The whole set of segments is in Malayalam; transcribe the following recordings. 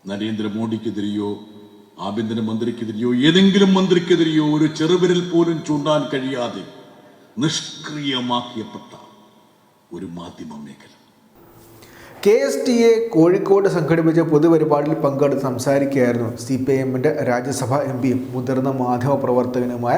നരേന്ദ്രമോദിക്കെതിരെയോ ആഭ്യന്തരമന്ത്രിക്കെതിരെയോ ഏതെങ്കിലും മന്ത്രിക്കെതിരെയോ ഒരു ചെറുവിരൽ പോലും ചൂണ്ടാൻ കഴിയാതെ നിഷ്ക്രിയമാക്കിയപ്പെട്ട ഒരു മാധ്യമ മേഖല. KSTA കോഴിക്കോട് സംഘടിപ്പിച്ച പൊതുപരിപാടിയിൽ പങ്കെടുത്ത് സംസാരിക്കുകയായിരുന്നു CPIMന്റെ രാജ്യസഭാ MPയും മുതിർന്ന മാധ്യമപ്രവർത്തകനുമായ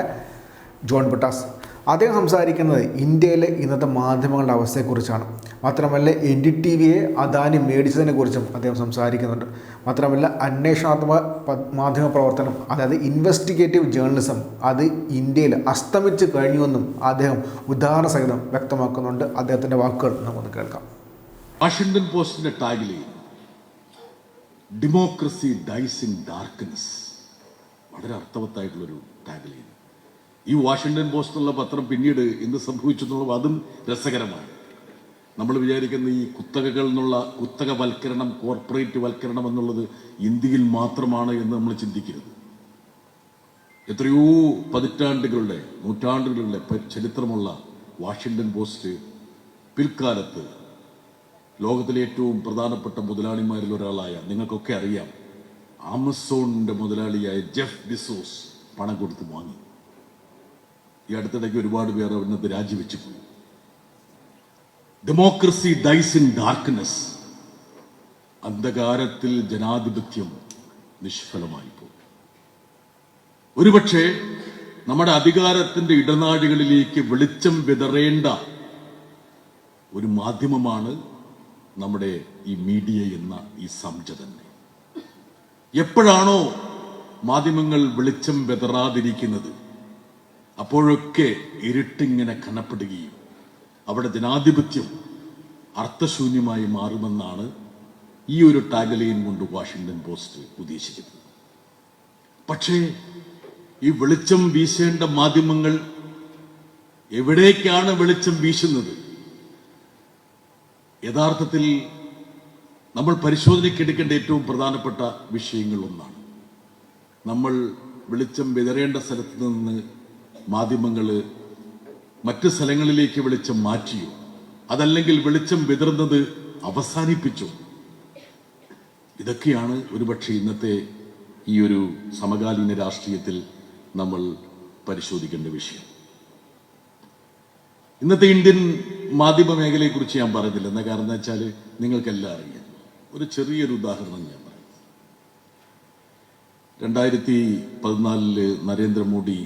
ജോൺ ബ്രിട്ടാസ്. അദ്ദേഹം സംസാരിക്കുന്നത് ഇന്ത്യയിലെ ഇന്നത്തെ മാധ്യമങ്ങളുടെ അവസ്ഥയെക്കുറിച്ചാണ്. മാത്രമല്ല NDTVയെ അദാനി മേടിച്ചതിനെ കുറിച്ചും അദ്ദേഹം സംസാരിക്കുന്നുണ്ട്. മാത്രമല്ല അന്വേഷണാത്മക മാധ്യമപ്രവർത്തനം, അതായത് ഇൻവെസ്റ്റിഗേറ്റീവ് ജേർണലിസം, അത് ഇന്ത്യയിൽ അസ്തമിച്ച് കഴിഞ്ഞുവെന്നും അദ്ദേഹം ഉദാഹരണ സഹിതം വ്യക്തമാക്കുന്നുണ്ട്. അദ്ദേഹത്തിൻ്റെ വാക്കുകൾ നമുക്കൊന്ന് കേൾക്കാം. വാഷിംഗ്ടൺ പോസ്റ്റിന്റെ ടാഗിലെ ഡെമോക്രസി ഡൈസ് ഇൻ ഡാർക്ക്നെസ് വളരെ അർത്ഥവത്തായിട്ടുള്ളൊരു ടാഗിലാണ്. ഈ വാഷിംഗ്ടൺ പോസ്റ്റ് എന്നുള്ള പത്രം പിന്നീട് എന്ത് സംഭവിച്ചു എന്നുള്ളത് അതും രസകരമാണ്. നമ്മൾ വിചാരിക്കുന്ന ഈ കുത്തകകൾ എന്നുള്ള കുത്തകവൽക്കരണം, കോർപ്പറേറ്റ് വൽക്കരണം എന്നുള്ളത് ഇന്ത്യയിൽ മാത്രമാണ് എന്ന് നമ്മൾ ചിന്തിക്കരുത്. എത്രയോ പതിറ്റാണ്ടുകളുടെ നൂറ്റാണ്ടുകളുടെ ചരിത്രമുള്ള വാഷിംഗ്ടൺ പോസ്റ്റ് പിൽക്കാലത്ത് ലോകത്തിലെ ഏറ്റവും പ്രധാനപ്പെട്ട മുതലാളിമാരിൽ ഒരാളായ, നിങ്ങൾക്കൊക്കെ അറിയാം, ആമസോണിന്റെ മുതലാളിയായ ജെഫ് ബിസോസ് പണം കൊടുത്ത് വാങ്ങി. ഈ അടുത്തിടയ്ക്ക് ഒരുപാട് പേർ അവിടുന്ന് രാജിവെച്ചു പോയി. ഡെമോക്രസി ഡൈസ് ഇൻ ഡാർക്ക്നെസ്, അന്ധകാരത്തിൽ ജനാധിപത്യം നിഷ്ഫലമായി പോകും. ഒരുപക്ഷെ നമ്മുടെ അധികാരത്തിന്റെ ഇടനാഴികളിലേക്ക് വെളിച്ചം വിതറേണ്ട ഒരു മാധ്യമമാണ് നമ്മുടെ ഈ മീഡിയ എന്ന ഈ സംജ തന്നെ. എപ്പോഴാണോ മാധ്യമങ്ങൾ വെളിച്ചം വിതറാതിരിക്കുന്നത് അപ്പോഴൊക്കെ ഇരുട്ടിങ്ങനെ കനപ്പെടുകയും അവിടെ ജനാധിപത്യം അർത്ഥശൂന്യമായി മാറുമെന്നാണ് ഈ ഒരു ടാഗ്ലൈൻ കൊണ്ട് വാഷിംഗ്ടൺ പോസ്റ്റ് ഉദ്ദേശിക്കുന്നത്. പക്ഷേ ഈ വെളിച്ചം വീശേണ്ട മാധ്യമങ്ങൾ എവിടേക്കാണ് വെളിച്ചം വീശുന്നത്? യഥാർത്ഥത്തിൽ നമ്മൾ പരിശോധനയ്ക്കെടുക്കേണ്ട ഏറ്റവും പ്രധാനപ്പെട്ട വിഷയങ്ങൾ ഒന്നാണ്. നമ്മൾ വെളിച്ചം വിതറേണ്ട സ്ഥലത്ത് നിന്ന് മാധ്യമങ്ങൾ മറ്റ് സ്ഥലങ്ങളിലേക്ക് വെളിച്ചം മാറ്റിയോ, അതല്ലെങ്കിൽ വെളിച്ചം വിതറുന്നത് അവസാനിപ്പിച്ചോ? ഇതൊക്കെയാണ് ഒരുപക്ഷെ ഇന്നത്തെ ഈ ഒരു സമകാലീന രാഷ്ട്രീയത്തിൽ നമ്മൾ പരിശോധിക്കേണ്ട വിഷയം. ഇന്നത്തെ ഇന്ത്യൻ മാധ്യമ മേഖലയെക്കുറിച്ച് ഞാൻ പറഞ്ഞില്ല. എന്താ കാരണം എന്ന് വെച്ചാൽ നിങ്ങൾക്കെല്ലാം അറിയാം. ഒരു ചെറിയൊരു ഉദാഹരണം ഞാൻ പറയാം. 2014 നരേന്ദ്രമോദി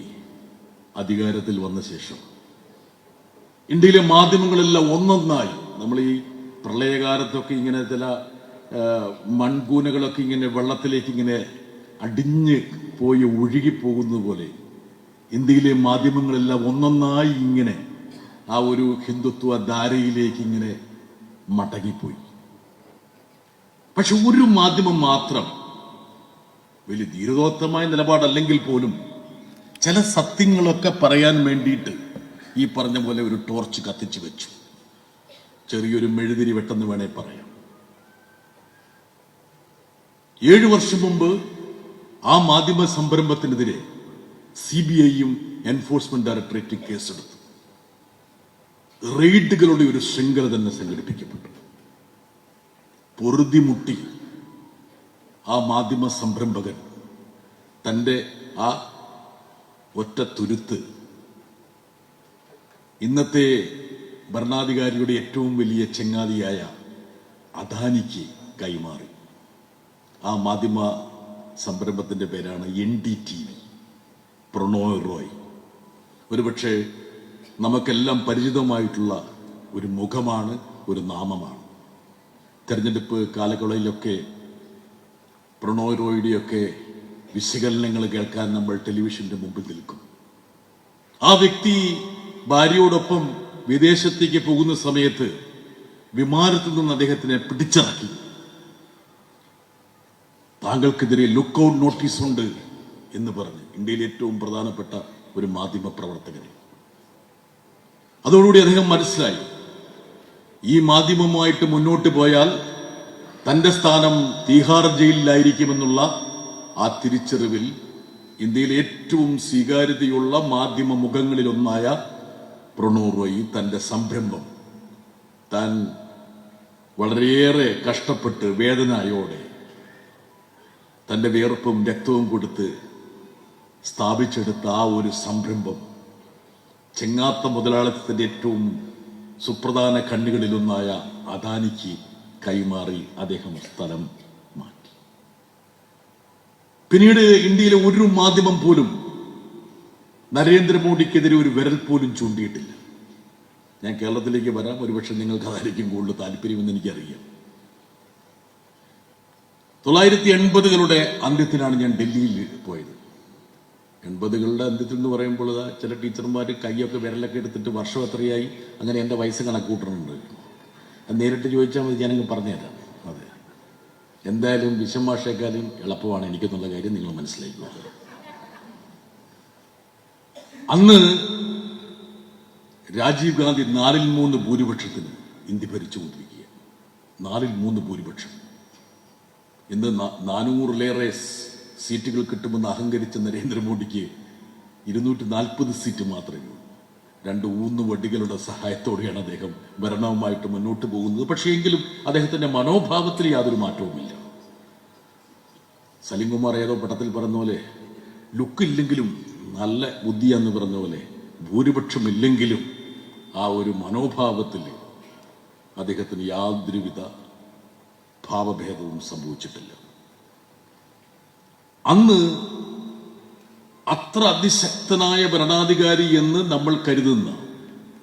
അധികാരത്തിൽ വന്ന ശേഷം ഇന്ത്യയിലെ മാധ്യമങ്ങളെല്ലാം ഒന്നൊന്നായി, നമ്മൾ ഈ പ്രളയകാലത്തൊക്കെ ഇങ്ങനെ ചില മൺകൂനകളൊക്കെ ഇങ്ങനെ വെള്ളത്തിലേക്ക് ഇങ്ങനെ അടിഞ്ഞ് പോയി ഒഴുകിപ്പോകുന്നത് പോലെ ഇന്ത്യയിലെ മാധ്യമങ്ങളെല്ലാം ഒന്നൊന്നായി ഇങ്ങനെ ആ ഒരു ഹിന്ദുത്വ ധാരയിലേക്ക് ഇങ്ങനെ മടങ്ങിപ്പോയി. പക്ഷെ ഒരു മാധ്യമം മാത്രം വലിയ ധീരോദാത്തമായ നിലപാടല്ലെങ്കിൽ പോലും ചില സത്യങ്ങളൊക്കെ പറയാൻ വേണ്ടിയിട്ട് ഈ പറഞ്ഞ പോലെ ഒരു ടോർച്ച് കത്തിച്ചു വെച്ചു. ചെറിയൊരു മെഴുതിരി വെട്ടെന്ന് വേണേ പറയാം. 7 വർഷം മുമ്പ് ആ മാധ്യമ സംരംഭത്തിനെതിരെ CBIയും എൻഫോഴ്സ്മെന്റ് ഡയറക്ടറേറ്റ് കേസെടുത്തു. റെയ്ഡുകളുടെ ഒരു ശൃംഖല തന്നെ സംഘടിപ്പിക്കപ്പെട്ടു. പൊറുതിമുട്ടി ആ മാധ്യമ സംരംഭകൻ തന്റെ ആ ഒറ്റ തുരുത്ത് ഇന്നത്തെ ഭരണാധികാരിയുടെ ഏറ്റവും വലിയ ചങ്ങാതിയായ അദാനിക്ക് കൈമാറി. ആ മാധ്യമ സംരംഭത്തിന്റെ പേരാണ് NDTV. പ്രണോയ് റോയ് ഒരുപക്ഷെ നമുക്കെല്ലാം പരിചിതമായിട്ടുള്ള ഒരു മുഖമാണ്, ഒരു നാമമാണ്. തെരഞ്ഞെടുപ്പ് കാലങ്ങളിലൊക്കെ പ്രണോയ് റോയിയുടെയൊക്കെ വിശകലനങ്ങൾ കേൾക്കാൻ നമ്മൾ ടെലിവിഷന്റെ മുമ്പിൽ നിൽക്കും. ആ വ്യക്തി ഭാര്യയോടൊപ്പം വിദേശത്തേക്ക് പോകുന്ന സമയത്ത് വിമാനത്തിൽ നിന്ന് അദ്ദേഹത്തിനെ പിടിച്ചിറക്കി. താങ്കൾക്കെതിരെ ലുക്കൌട്ട് നോട്ടീസ് ഉണ്ട് എന്ന് പറഞ്ഞ് ഇന്ത്യയിലെ ഏറ്റവും പ്രധാനപ്പെട്ട ഒരു മാധ്യമ പ്രവർത്തകനെ. അതോടുകൂടി അദ്ദേഹം മനസ്സിലായി, ഈ മാധ്യമവുമായിട്ട് മുന്നോട്ട് പോയാൽ തന്റെ സ്ഥാനം തീഹാർ ജയിലിലായിരിക്കുമെന്നുള്ള ആ തിരിച്ചറിവിൽ ഇന്ത്യയിലെ ഏറ്റവും സ്വീകാര്യതയുള്ള മാധ്യമ മുഖങ്ങളിലൊന്നായ പ്രണോയ് റോയ് തന്റെ സംരംഭം താൻ വളരെയേറെ കഷ്ടപ്പെട്ട് വേദനയോടെ തൻ്റെ വിയർപ്പും രക്തവും കൊടുത്ത് സ്ഥാപിച്ചെടുത്ത ആ ഒരു സംരംഭം ചെങ്ങാത്ത മുതലാളിത്തത്തിൻ്റെ ഏറ്റവും സുപ്രധാന കണ്ണികളിലൊന്നായ അദാനിക്ക് കൈമാറി അദ്ദേഹം സ്ഥലം മാറ്റി. പിന്നീട് ഇന്ത്യയിലെ ഒരു മാധ്യമം പോലും നരേന്ദ്രമോദിക്കെതിരെ ഒരു വിരൽ പോലും ചൂണ്ടിയിട്ടില്ല. ഞാൻ കേരളത്തിലേക്ക് വരാം, ഒരുപക്ഷെ നിങ്ങൾക്ക് അതായിരിക്കും കൂടുതൽ താല്പര്യമെന്ന് എനിക്കറിയാം. 1980കളുടെ അന്ത്യത്തിലാണ് ഞാൻ ഡൽഹിയിൽ പോയത്. 80കളുടെ അന്ത്യത്തിൽ എന്ന് പറയുമ്പോൾ ചില ടീച്ചർമാർ കൈയൊക്കെ വിരലൊക്കെ എടുത്തിട്ട് വർഷം എത്രയായി അങ്ങനെ എൻ്റെ വയസ്സ് കണക്കൂട്ടുന്നുണ്ട്. അത് നേരിട്ട് ചോദിച്ചാൽ മതി, ഞാനങ്ങ് പറഞ്ഞുതരാം. അതെ, എന്തായാലും വിഷമാഷേക്കാളും എളുപ്പമാണ് എനിക്കെന്നുള്ള കാര്യം നിങ്ങൾ മനസ്സിലാക്കുക. അന്ന് രാജീവ് ഗാന്ധി 4/3 ഭൂരിപക്ഷത്തിന് ഇന്ത്യ ഭരിച്ചുകൊണ്ടിരിക്കുക. 4/3 ഭൂരിപക്ഷം. ഇന്ന് 400-ലേറെ സീറ്റുകൾ കിട്ടുമെന്ന് അഹങ്കരിച്ച നരേന്ദ്രമോദിക്ക് 240 സീറ്റ് മാത്രമേ ഉള്ളൂ. 2 ഊന്നുവടികളുടെ സഹായത്തോടെയാണ് അദ്ദേഹം ഭരണവുമായിട്ട് മുന്നോട്ട് പോകുന്നത്. പക്ഷേ എങ്കിലും അദ്ദേഹത്തിന്റെ മനോഭാവത്തിൽ യാതൊരു മാറ്റവുമില്ല. സലിംകുമാർ ഏതോ പട്ടത്തിൽ പറഞ്ഞ പോലെ, ലുക്കില്ലെങ്കിലും നല്ല ബുദ്ധിയാന്ന് പറഞ്ഞ പോലെ, ഭൂരിപക്ഷമില്ലെങ്കിലും ആ ഒരു മനോഭാവത്തിൽ അദ്ദേഹത്തിന് യാതൊരുവിധ ഭാവഭേദവും സംഭവിച്ചിട്ടില്ല. അന്ന് അത്ര അതിശക്തനായ ഭരണാധികാരി എന്ന് നമ്മൾ കരുതുന്ന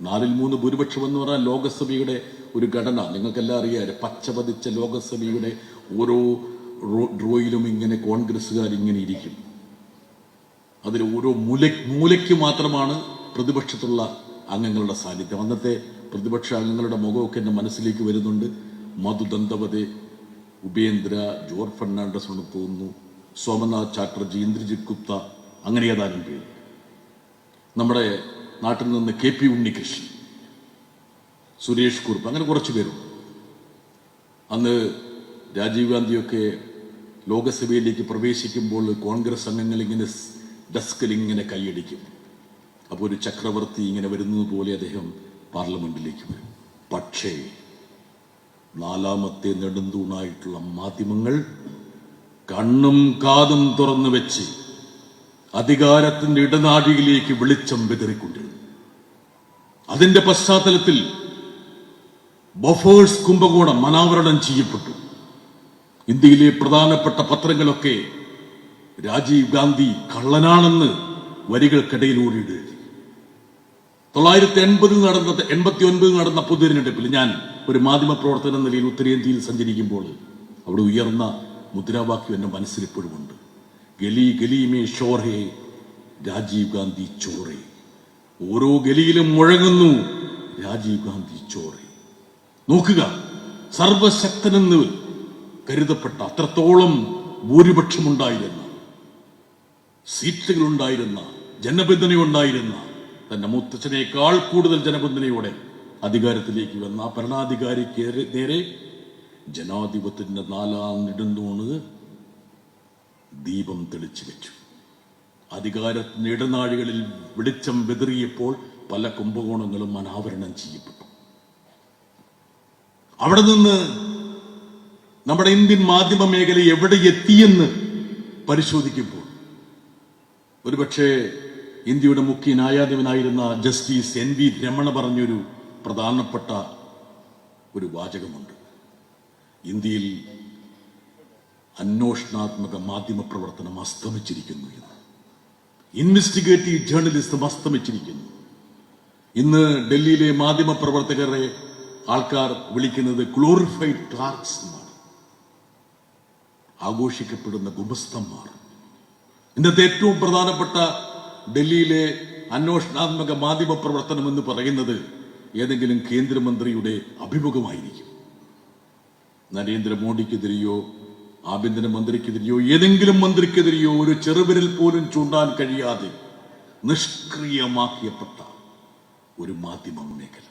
4/3 ഭൂരിപക്ഷം എന്ന് പറഞ്ഞാൽ ലോകസഭയുടെ ഒരു ഘടന നിങ്ങൾക്കെല്ലാം അറിയാം. പച്ചപതിച്ച ലോകസഭയുടെ ഓരോ ഡ്രോയിലും ഇങ്ങനെ കോൺഗ്രസ്സുകാർ ഇങ്ങനെ ഇരിക്കും. അതിൽ ഓരോ മൂലയ്ക്ക് മാത്രമാണ് പ്രതിപക്ഷത്തുള്ള അംഗങ്ങളുടെ സാന്നിധ്യം. അന്നത്തെ പ്രതിപക്ഷ അംഗങ്ങളുടെ മുഖമൊക്കെ എൻ്റെ മനസ്സിലേക്ക് വരുന്നുണ്ട്. മധു ദന്തവതെ, ഉപേന്ദ്ര, ജോർജ് ഫെർണാണ്ടസ് എന്ന് തോന്നുന്നു, സോമനാഥ് ചാറ്റർജി, ഇന്ദ്രജിത് ഗുപ്ത, അങ്ങനെ ഏതാനും പേര്. നമ്മുടെ നാട്ടിൽ നിന്ന് KP ഉണ്ണികൃഷ്ണൻ, സുരേഷ് കുറുപ്പ്, അങ്ങനെ കുറച്ച് പേരും. അന്ന് രാജീവ് ഗാന്ധിയൊക്കെ ലോകസഭയിലേക്ക് പ്രവേശിക്കുമ്പോൾ കോൺഗ്രസ് അംഗങ്ങൾ ഇങ്ങനെ ഡെസ്കിൽ ഇങ്ങനെ കൈയടിക്കും. അപ്പോൾ ഒരു ചക്രവർത്തി ഇങ്ങനെ വരുന്നത് പോലെ അദ്ദേഹം പാർലമെന്റിലേക്ക് വരും. പക്ഷേ 4ാമത്തെ നെടുന്തൂണായിട്ടുള്ള മാധ്യമങ്ങൾ കണ്ണും കാതും തുറന്നു വെച്ച് അധികാരത്തിന്റെ ഇടനാഴിയിലേക്ക് വെളിച്ചം വിതറിക്കൊണ്ടിരുന്നു. അതിന്റെ പശ്ചാത്തലത്തിൽ ബൊഫേഴ്സ് കുംഭകോണം അനാവരണം ചെയ്യപ്പെട്ടു. ഇന്ത്യയിലെ പ്രധാനപ്പെട്ട പത്രങ്ങളൊക്കെ രാജീവ് ഗാന്ധി കള്ളനാണെന്ന് വരികൾക്കിടയിലൂടെ എഴുതി. 1989 നടന്ന പൊതുതിരഞ്ഞെടുപ്പിൽ ഞാൻ ഒരു മാധ്യമ പ്രവർത്തകൻ എന്ന നിലയിൽ ഉത്തരേന്ത്യയിൽ സഞ്ചരിക്കുമ്പോൾ അവിടെ ഉയർന്ന മുദ്രാവാക്യം എൻ്റെ മനസ്സിലിപ്പോഴുമുണ്ട്. ഗലി ഗലി മേ ഷോർ ഹേ, രാജീവ് ഗാന്ധി ചോറേ. ഓരോ ഗലിയിലും മുഴങ്ങുന്നു രാജീവ് ഗാന്ധി ചോറേ. നോക്കുക, സർവശക്തനെന്ന് കരുതപ്പെട്ട അത്രത്തോളം ഭൂരിപക്ഷമുണ്ടായിരുന്ന, സീറ്റുകളുണ്ടായിരുന്ന, ജനപിന്തുണയുണ്ടായിരുന്ന, തന്റെ മുത്തച്ഛനേക്കാൾ കൂടുതൽ ജനപിന്തുണയോടെ അധികാരത്തിലേക്ക് വന്ന ഭരണാധികാരിക്ക് നേരെ ജനാധിപത്യത്തിന്റെ 4ാം നെടുന്തൂണ് ദീപം തെളിച്ചു വെച്ചു. അധികാരത്തിന്റെ ഇടനാഴികളിൽ വെളിച്ചം വിതറിയപ്പോൾ പല കുംഭകോണങ്ങളും അനാവരണം ചെയ്യപ്പെട്ടു. അവിടെ നിന്ന് നമ്മുടെ ഇന്ത്യൻ മാധ്യമ മേഖല എവിടെ എത്തിയെന്ന് പരിശോധിക്കുമ്പോൾ ഒരുപക്ഷെ ഇന്ത്യയുടെ മുഖ്യ ന്യായാധിപനായിരുന്ന ജസ്റ്റിസ് NV രമണ പറഞ്ഞൊരു പ്രധാനപ്പെട്ട ഒരു വാചകമുണ്ട്. ഇന്ത്യയിൽ അന്വേഷണാത്മക മാധ്യമ പ്രവർത്തനം അസ്തമിച്ചിരിക്കുന്നു എന്ന്. ഇൻവെസ്റ്റിഗേറ്റീവ് ജേർണലിസം അസ്തമിച്ചിരിക്കുന്നു. ഇന്ന് ഡൽഹിയിലെ മാധ്യമ പ്രവർത്തകരെ ആൾക്കാർ വിളിക്കുന്നത് ഗ്ലോറിഫൈഡ് ക്ലാർക്സ് എന്നാണ്. ആഘോഷിക്കപ്പെടുന്ന ഗുമസ്തന്മാർ. ഇന്നത്തെ ഏറ്റവും പ്രധാനപ്പെട്ട ഡൽഹിയിലെ അന്വേഷണാത്മക മാധ്യമ പ്രവർത്തനം എന്ന് പറയുന്നത് ഏതെങ്കിലും കേന്ദ്രമന്ത്രിയുടെ അഭിമുഖമായിരിക്കും. നരേന്ദ്രമോദിക്കെതിരെയോ ആഭ്യന്തരമന്ത്രിക്കെതിരെയോ ഏതെങ്കിലും മന്ത്രിക്കെതിരെയോ ഒരു ചെറുവിരൽ പോലും ചൂണ്ടാൻ കഴിയാതെ നിഷ്ക്രിയമാക്കിയപ്പെട്ട ഒരു മാധ്യമ മേഖല.